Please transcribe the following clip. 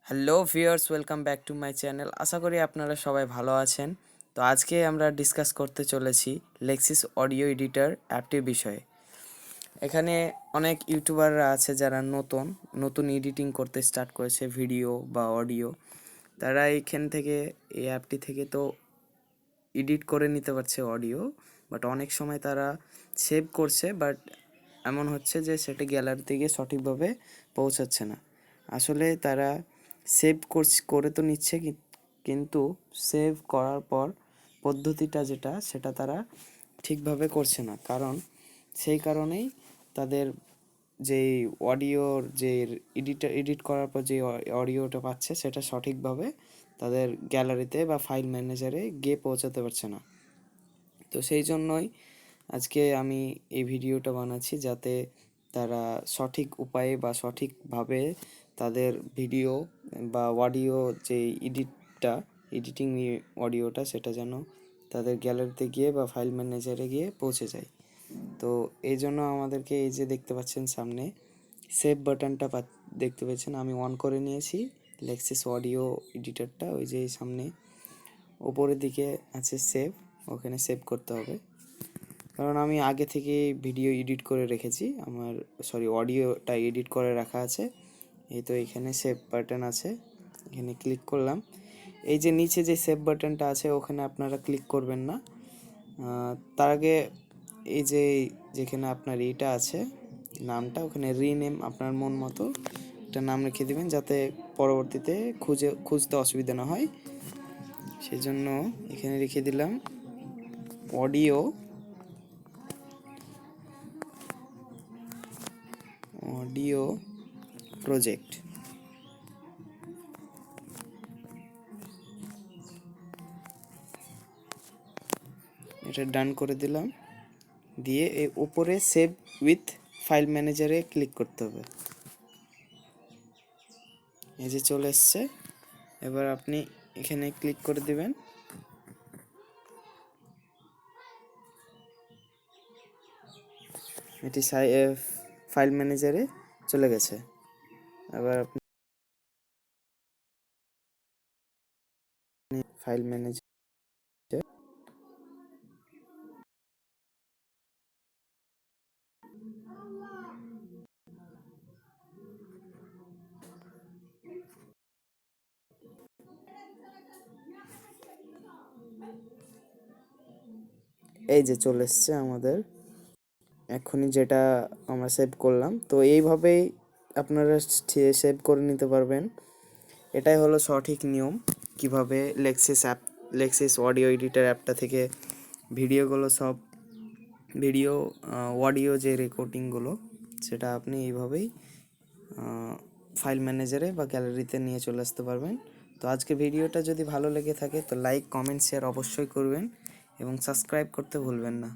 Hello viewers, welcome back to my channel. আশা করি আপনারা সবাই ভালো আছেন। তো আজকে আমরা ডিসকাস করতে চলেছি লেক্সিস অডিও এডিটর অ্যাপটির বিষয়ে। এখানে অনেক ইউটিউবাররা আছে যারা নতুন নতুন এডিটিং করতে স্টার্ট করেছে, ভিডিও বা অডিও। তারা এইখান থেকে এই অ্যাপটি থেকে তো এডিট করে নিতে পারছে অডিও, বাট অনেক সময় তারা সেভ করছে, বাট এমন হচ্ছে যে সেটা গ্যালারিতে গিয়ে সঠিকভাবে পৌঁছাচ্ছে না। আসলে তারা সেভ করে তো নিচ্ছে, কিন্তু সেভ করার পর পদ্ধতিটা যেটা সেটা তারা ঠিকভাবে করছে না। কারণ সেই কারণেই তাদের যেই অডিওর যে এডিট করার পর যে অডিওটা পাচ্ছে সেটা সঠিকভাবে তাদের গ্যালারিতে বা ফাইল ম্যানেজারে গিয়ে পৌঁছাতে পারছে না। তো সেই জন্যই আজকে আমি এই ভিডিওটা বানাচ্ছি, যাতে তারা সঠিক উপায়ে বা সঠিকভাবে তাদের ভিডিও বা অডিও যে এডিটিং অডিওটা সেটা যেন তাদের গ্যালারিতে গিয়ে বা ফাইল ম্যানেজারে গিয়ে পৌঁছে যায়। তো এই জন্য আমাদেরকে এই যে দেখতে পাচ্ছেন সামনে সেভ বাটনটা দেখতে পাচ্ছেন, আমি অন করে নিয়েছি লেক্সিস অডিও এডিটরটা। ওই যে সামনে ওপরের দিকে আছে সেভ, ওখানে সেভ করতে হবে। কারণ আমি আগে থেকে ভিডিও এডিট করে রেখেছি, আমার অডিওটা এডিট করে রাখা আছে। এই তো এখানে সেভ বাটন আছে, এখানে ক্লিক করলাম। এই যে নিচে যে সেভ বাটনটা আছে ওখানে আপনারা ক্লিক করবেন না। তার আগে এই যে যেখানে আপনার এইটা আছে নামটা, ওখানে রিনেম আপনার মন মতো একটা নাম রেখে দিবেন, যাতে পরবর্তীতে খুঁজতে অসুবিধা না হয়। সেই জন্য এখানে রেখে দিলাম অডিও প্রজেক্ট। এটা ডান করে দিলাম, দিয়ে এই উপরে সেভ উইথ ফাইল ম্যানেজারে ক্লিক করতে হবে। এই যে চলে এসছে, এবার আপনি এখানে ক্লিক করে দিবেন। এটি ফাইল ম্যানেজারে চলে গেছে। এবার আপনি ফাইল ম্যানেজার এই যে চলে এসছে আমাদের এখনই যেটা আমরা সেভ করলাম। তো এইভাবেই আপনারা সেভ করে নিতে পারবেন। এটাই হলো সঠিক নিয়ম, কিভাবে লেক্সিস অডিও এডিটর অ্যাপটা থেকে ভিডিও অডিও যে রেকর্ডিংগুলো সেটা আপনি এইভাবেই ফাইল ম্যানেজারে বা গ্যালারিতে নিয়ে চলে আসতে পারবেন। তো আজকে ভিডিওটা যদি ভালো লেগে থাকে তো লাইক, কমেন্ট, শেয়ার অবশ্যই করবেন এবং সাবস্ক্রাইব করতে ভুলবেন না।